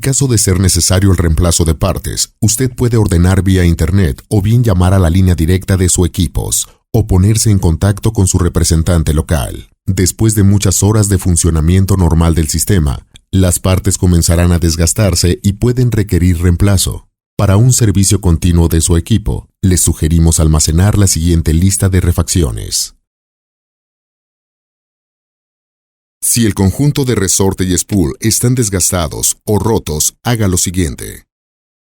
caso de ser necesario el reemplazo de partes, usted puede ordenar vía Internet o bien llamar a la línea directa de su equipos o ponerse en contacto con su representante local. Después de muchas horas de funcionamiento normal del sistema, las partes comenzarán a desgastarse y pueden requerir reemplazo. Para un servicio continuo de su equipo, les sugerimos almacenar la siguiente lista de refacciones. Si el conjunto de resorte y spool están desgastados o rotos, haga lo siguiente.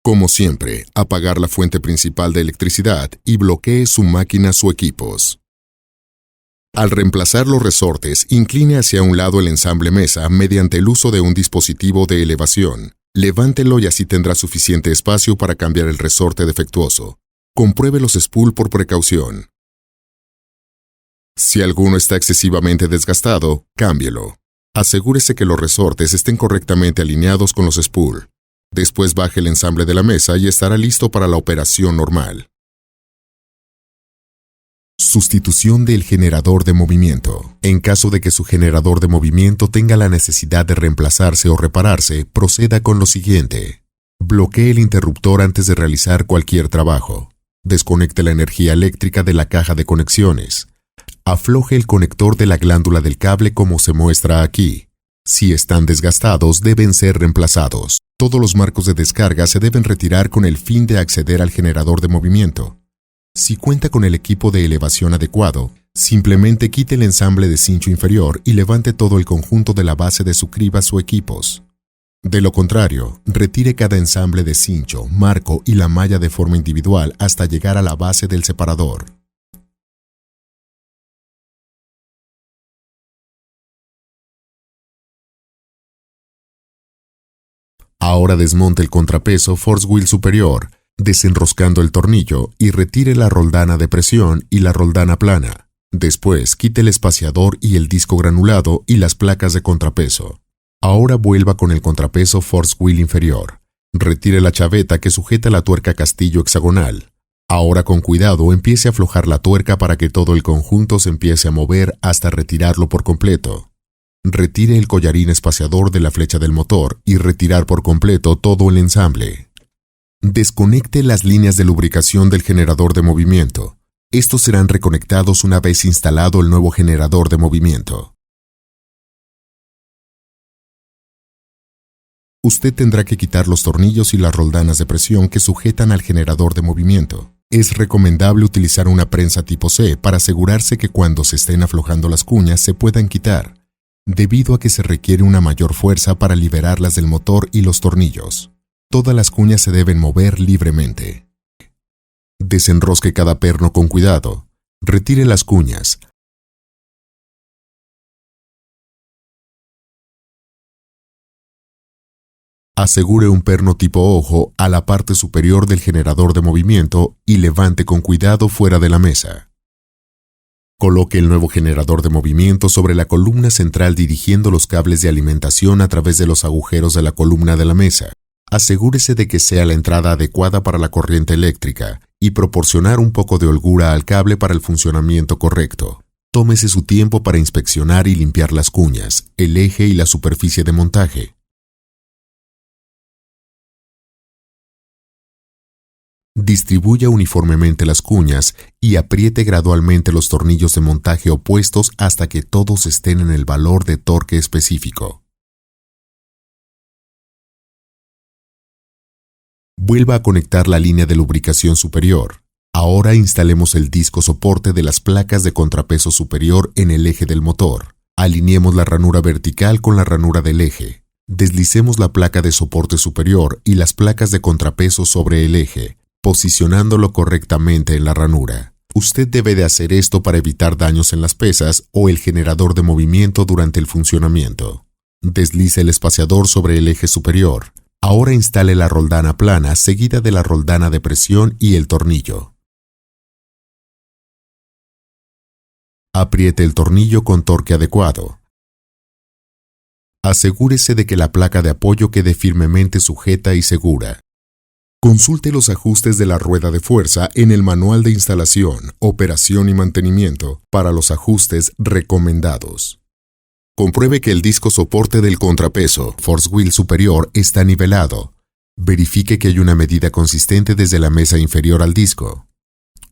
Como siempre, apagar la fuente principal de electricidad y bloquee su máquina o equipos. Al reemplazar los resortes, incline hacia un lado el ensamble mesa mediante el uso de un dispositivo de elevación. Levántelo y así tendrá suficiente espacio para cambiar el resorte defectuoso. Compruebe los spool por precaución. Si alguno está excesivamente desgastado, cámbielo. Asegúrese que los resortes estén correctamente alineados con los spool. Después baje el ensamble de la mesa y estará listo para la operación normal. Sustitución del generador de movimiento. En caso de que su generador de movimiento tenga la necesidad de reemplazarse o repararse, proceda con lo siguiente. Bloquee el interruptor antes de realizar cualquier trabajo. Desconecte la energía eléctrica de la caja de conexiones. Afloje el conector de la glándula del cable como se muestra aquí. Si están desgastados, deben ser reemplazados. Todos los marcos de descarga se deben retirar con el fin de acceder al generador de movimiento. Si cuenta con el equipo de elevación adecuado, simplemente quite el ensamble de cincho inferior y levante todo el conjunto de la base de su cribas o equipos. De lo contrario, retire cada ensamble de cincho, marco y la malla de forma individual hasta llegar a la base del separador. Ahora desmonte el contrapeso force wheel superior, desenroscando el tornillo y retire la roldana de presión y la roldana plana. Después, quite el espaciador y el disco granulado y las placas de contrapeso. Ahora vuelva con el contrapeso force wheel inferior. Retire la chaveta que sujeta la tuerca castillo hexagonal. Ahora con cuidado empiece a aflojar la tuerca para que todo el conjunto se empiece a mover hasta retirarlo por completo. Retire el collarín espaciador de la flecha del motor y retirar por completo todo el ensamble. Desconecte las líneas de lubricación del generador de movimiento. Estos serán reconectados una vez instalado el nuevo generador de movimiento. Usted tendrá que quitar los tornillos y las roldanas de presión que sujetan al generador de movimiento. Es recomendable utilizar una prensa tipo C para asegurarse que cuando se estén aflojando las cuñas se puedan quitar, debido a que se requiere una mayor fuerza para liberarlas del motor y los tornillos. Todas las cuñas se deben mover libremente. Desenrosque cada perno con cuidado. Retire las cuñas. Asegure un perno tipo ojo a la parte superior del generador de movimiento y levante con cuidado fuera de la mesa. Coloque el nuevo generador de movimiento sobre la columna central dirigiendo los cables de alimentación a través de los agujeros de la columna de la mesa. Asegúrese de que sea la entrada adecuada para la corriente eléctrica y proporcionar un poco de holgura al cable para el funcionamiento correcto. Tómese su tiempo para inspeccionar y limpiar las cuñas, el eje y la superficie de montaje. Distribuya uniformemente las cuñas y apriete gradualmente los tornillos de montaje opuestos hasta que todos estén en el valor de torque específico. Vuelva a conectar la línea de lubricación superior. Ahora instalemos el disco soporte de las placas de contrapeso superior en el eje del motor. Alineemos la ranura vertical con la ranura del eje. Deslicemos la placa de soporte superior y las placas de contrapeso sobre el eje, posicionándolo correctamente en la ranura. Usted debe de hacer esto para evitar daños en las pesas o el generador de movimiento durante el funcionamiento. Deslice el espaciador sobre el eje superior. Ahora instale la roldana plana seguida de la roldana de presión y el tornillo. Apriete el tornillo con torque adecuado. Asegúrese de que la placa de apoyo quede firmemente sujeta y segura. Consulte los ajustes de la rueda de fuerza en el manual de instalación, operación y mantenimiento para los ajustes recomendados. Compruebe que el disco soporte del contrapeso, force wheel superior, está nivelado. Verifique que hay una medida consistente desde la mesa inferior al disco.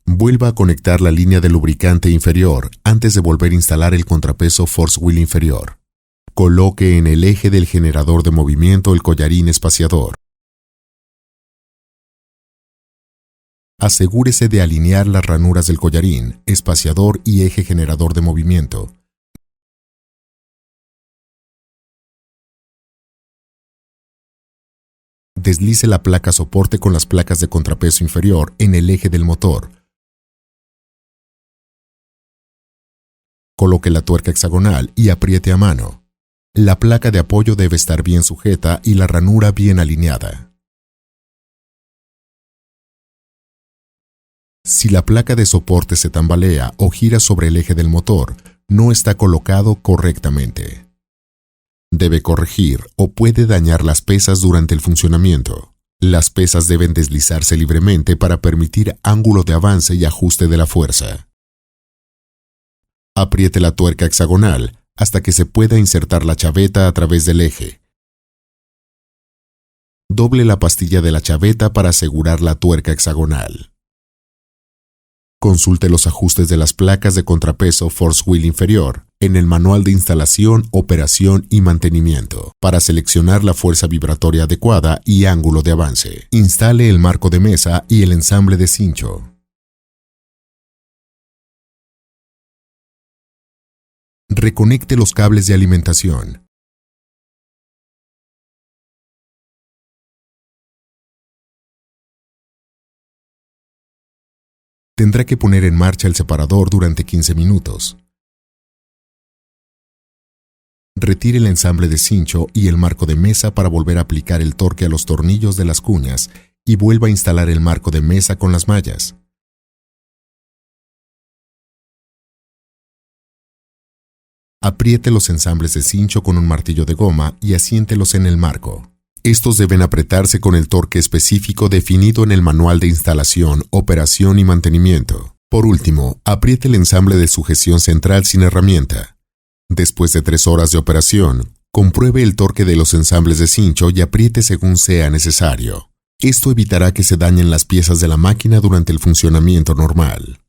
Vuelva a conectar la línea de lubricante inferior antes de volver a instalar el contrapeso force wheel inferior. Coloque en el eje del generador de movimiento el collarín espaciador. Asegúrese de alinear las ranuras del collarín, espaciador y eje generador de movimiento. Deslice la placa soporte con las placas de contrapeso inferior en el eje del motor. Coloque la tuerca hexagonal y apriete a mano. La placa de apoyo debe estar bien sujeta y la ranura bien alineada. Si la placa de soporte se tambalea o gira sobre el eje del motor, no está colocado correctamente. Debe corregir o puede dañar las pesas durante el funcionamiento. Las pesas deben deslizarse libremente para permitir ángulo de avance y ajuste de la fuerza. Apriete la tuerca hexagonal hasta que se pueda insertar la chaveta a través del eje. Doble la pastilla de la chaveta para asegurar la tuerca hexagonal. Consulte los ajustes de las placas de contrapeso force wheel inferior en el manual de instalación, operación y mantenimiento para seleccionar la fuerza vibratoria adecuada y ángulo de avance. Instale el marco de mesa y el ensamble de cincho. Reconecte los cables de alimentación. Tendrá que poner en marcha el separador durante 15 minutos. Retire el ensamble de cincho y el marco de mesa para volver a aplicar el torque a los tornillos de las cuñas y vuelva a instalar el marco de mesa con las mallas. Apriete los ensambles de cincho con un martillo de goma y asiéntelos en el marco. Estos deben apretarse con el torque específico definido en el manual de instalación, operación y mantenimiento. Por último, apriete el ensamble de sujeción central sin herramienta. Después de 3 horas de operación, compruebe el torque de los ensambles de cincho y apriete según sea necesario. Esto evitará que se dañen las piezas de la máquina durante el funcionamiento normal.